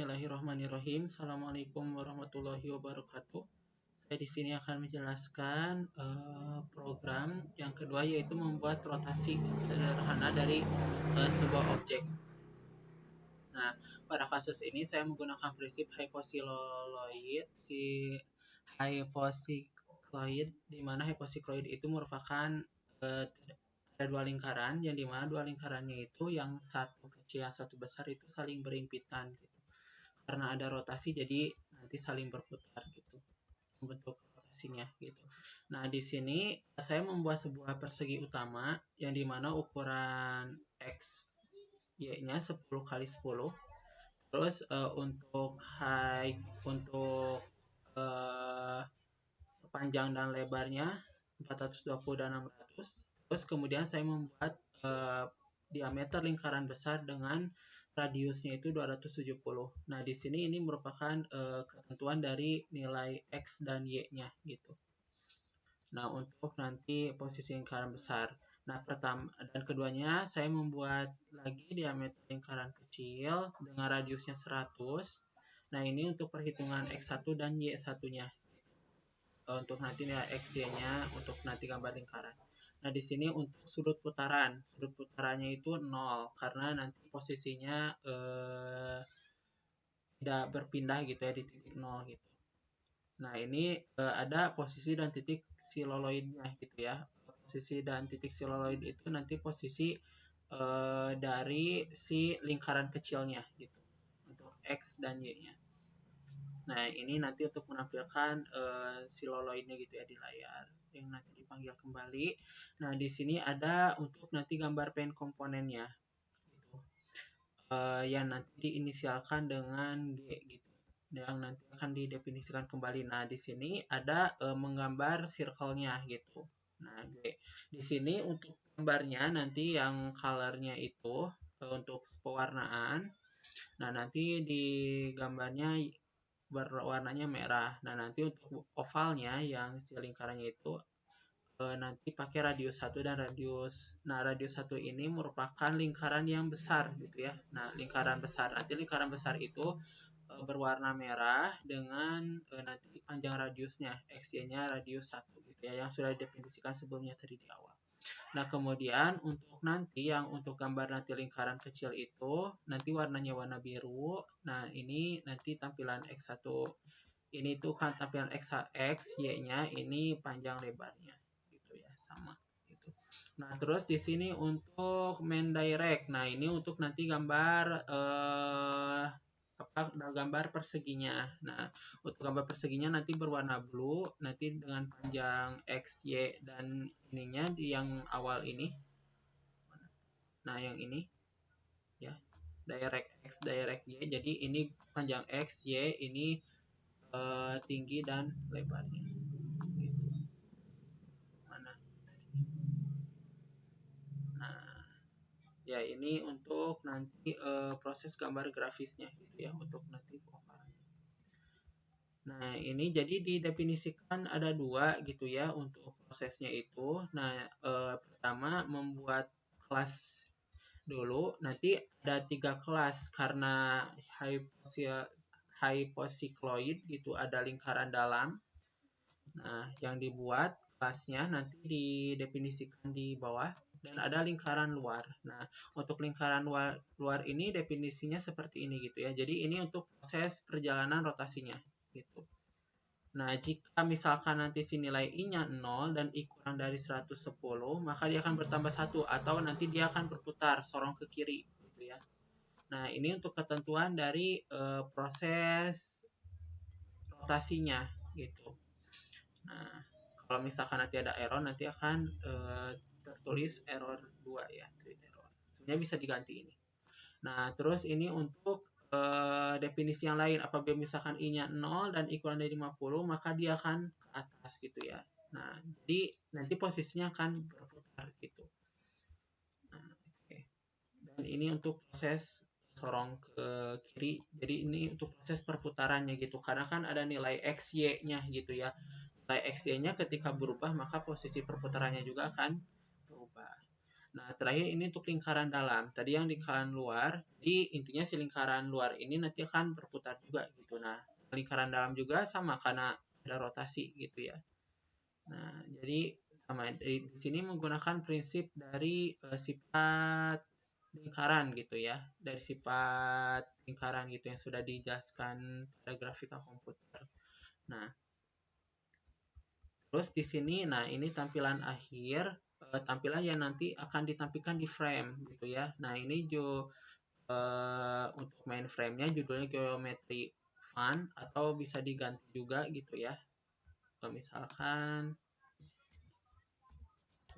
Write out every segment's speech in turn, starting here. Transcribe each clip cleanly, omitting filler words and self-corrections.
Bismillahirrahmanirrahim. Assalamualaikum warahmatullahi wabarakatuh. Saya di sini akan menjelaskan program yang kedua, yaitu membuat rotasi sederhana dari sebuah objek. Nah, pada kasus ini saya menggunakan prinsip hyposikloid di mana hyposikloid itu merupakan ada dua lingkaran, yang dimana dua lingkarannya itu yang satu kecil yang satu besar itu saling berimpitan gitu. Karena ada rotasi jadi nanti saling berputar gitu bentuk rotasinya gitu. Nah, di sini saya membuat sebuah persegi utama yang dimana ukuran x y-nya 10 kali 10. Terus untuk panjang dan lebarnya 420 dan 600. Terus kemudian saya membuat diameter lingkaran besar dengan radiusnya itu 270. Nah, di sini ini merupakan ketentuan dari nilai X dan Y-nya gitu. Nah, untuk nanti posisi lingkaran besar. Nah, pertama dan keduanya saya membuat lagi diameter lingkaran kecil dengan radiusnya 100. Nah, ini untuk perhitungan X1 dan Y1-nya. Untuk nanti nilai X-Y-nya untuk nanti gambar lingkaran. Nah, di sini untuk sudut putarannya itu 0 karena nanti posisinya tidak berpindah gitu ya di titik 0 gitu. Nah, ini ada posisi dan titik siluloidnya gitu ya. Posisi dan titik siluloid itu nanti posisi dari si lingkaran kecilnya gitu untuk X dan Y-nya. Nah, ini nanti untuk menampilkan siluloidnya gitu ya di layar yang nanti dipanggil kembali. Nah, di sini ada untuk nanti gambar pen komponennya gitu. Yang nanti diinisialkan dengan G gitu. Yang nanti akan didefinisikan kembali. Nah, di sini ada menggambar circle-nya gitu. Nah, G. Di sini untuk gambarnya nanti yang color-nya itu untuk pewarnaan. Nah, nanti di gambarnya berwarnanya merah. Nah, nanti untuk ovalnya yang lingkarannya itu nanti pakai radius 1 dan radius. Nah, radius 1 ini merupakan lingkaran yang besar gitu ya. Nah, lingkaran besar. Nanti lingkaran besar itu berwarna merah dengan nanti panjang radiusnya, XY-nya radius 1 gitu ya, yang sudah didefinisikan sebelumnya tadi di awal. Nah, kemudian untuk nanti yang untuk gambar nanti lingkaran kecil itu nanti warnanya warna biru. Nah, ini nanti tampilan X1. Ini tuh kan tampilan X, Y-nya ini panjang lebarnya gitu ya, sama gitu. Nah, terus di sini untuk main direct. Nah, ini untuk nanti gambar gambar perseginya. Nah, untuk gambar perseginya nanti berwarna blue, nanti dengan panjang X, Y dan ininya di yang awal ini. Nah, yang ini ya, direct X, direct Y. Jadi ini panjang X, Y, ini tinggi dan lebarnya. Gitu. Mana? Nah, ya ini untuk nanti proses gambar grafisnya gitu ya, untuk nanti pemaparannya. Nah, ini jadi didefinisikan ada dua gitu ya untuk prosesnya itu. Nah, pertama membuat kelas dulu, nanti ada 3 kelas karena hyposikloid gitu, ada lingkaran dalam. Nah, yang dibuat kelasnya nanti didefinisikan di bawah, dan ada lingkaran luar. Nah, untuk lingkaran luar ini definisinya seperti ini gitu ya. Jadi ini untuk proses perjalanan rotasinya gitu. Nah, jika misalkan nanti si nilai I-nya 0 dan I kurang dari 110, maka dia akan bertambah 1 atau nanti dia akan berputar sorong ke kiri gitu ya. Nah, ini untuk ketentuan dari proses rotasinya gitu. Nah, kalau misalkan nanti ada error, nanti akan tertulis error 2 ya, error. Sebenarnya bisa diganti ini. Nah, terus ini untuk definisi yang lain. Apabila misalkan I-nya 0 dan I kurang dari 50, maka dia akan ke atas gitu ya. Nah, jadi nanti posisinya akan berputar gitu. Nah, okay. Dan ini untuk proses sorong ke kiri. Jadi ini untuk proses perputarannya gitu. Karena kan ada nilai X, Y-nya gitu ya. Nilai X, Y-nya ketika berubah, maka posisi perputarannya juga akan berubah. Nah, terakhir ini untuk lingkaran dalam. Tadi yang lingkaran luar, jadi intinya si lingkaran luar ini nanti akan berputar juga gitu. Nah, lingkaran dalam juga sama karena ada rotasi gitu ya. Nah, jadi sama di sini menggunakan prinsip dari sifat lingkaran gitu ya. Dari sifat lingkaran gitu yang sudah dijelaskan pada grafika komputer. Nah, terus di sini, nah ini tampilan akhir, tampilan yang nanti akan ditampilkan di frame gitu ya. Nah ini untuk main frame-nya judulnya geometry fun atau bisa diganti juga gitu ya. Misalkan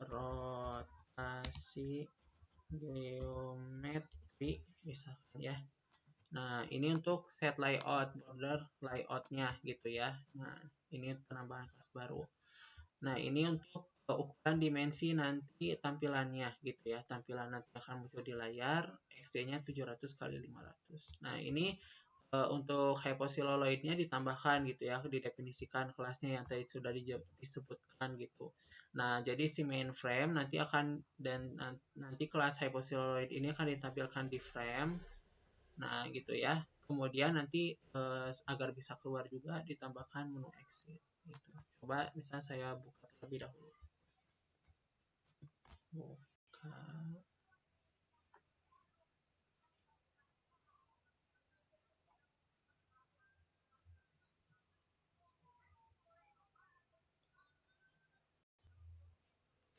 rotasi geometri misalkan ya. Nah ini untuk set layout, border layout-nya gitu ya. Nah ini penambahan kelas baru. Nah, ini untuk ukuran dimensi nanti tampilannya gitu ya. Tampilan nanti akan muncul di layar, XD-nya 700 kali 500. Nah, ini untuk hypocelluloid-nya ditambahkan gitu ya, didefinisikan kelasnya yang tadi sudah disebutkan gitu. Nah, jadi si mainframe nanti akan dan nanti kelas hypocelluloid ini akan ditampilkan di frame. Nah, gitu ya. Kemudian nanti agar bisa keluar juga ditambahkan menu exit gitu. Coba misalnya saya buka terlebih dahulu. Buka.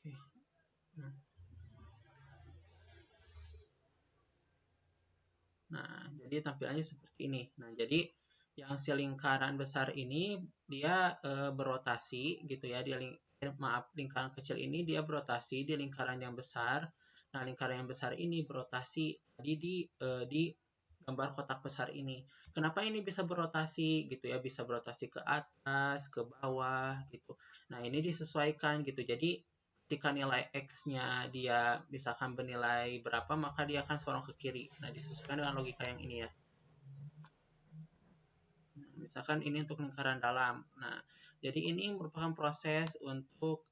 Oke. Nah, jadi tampilannya seperti ini. Nah, jadi yang si lingkaran besar ini dia berotasi gitu ya. Lingkaran kecil ini dia berotasi di lingkaran yang besar. Nah, lingkaran yang besar ini berotasi tadi di gambar kotak besar ini. Kenapa ini bisa berotasi gitu ya? Bisa berotasi ke atas, ke bawah gitu. Nah, ini disesuaikan gitu. Jadi ketika nilai X-nya dia misalkan bernilai berapa, maka dia akan sorong ke kiri. Nah, disesuaikan dengan logika yang ini ya. Nah, misalkan ini untuk lingkaran dalam. Nah, jadi ini merupakan proses untuk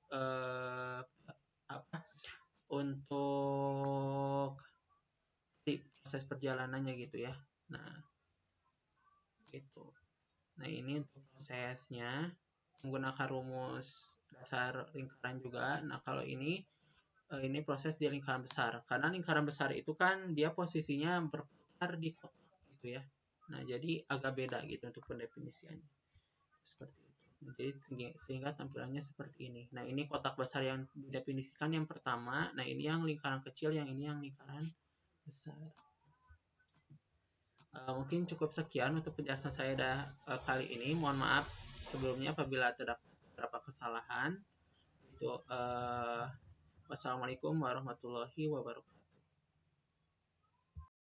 untuk proses perjalanannya gitu ya. Nah, gitu. Nah, ini untuk prosesnya menggunakan rumus dasar lingkaran juga. Nah, kalau ini proses di lingkaran besar. Karena lingkaran besar itu kan dia posisinya berputar di kotak gitu ya. Nah, jadi agak beda gitu untuk pendefinisiannya. Seperti itu. Nah, jadi sehingga tampilannya seperti ini. Nah, ini kotak besar yang didefinisikan yang pertama. Nah, ini yang lingkaran kecil, yang ini yang lingkaran besar. Mungkin cukup sekian untuk penjelasan saya kali ini. Mohon maaf sebelumnya apabila terdapat beberapa kesalahan. Itu wassalamualaikum warahmatullahi wabarakatuh.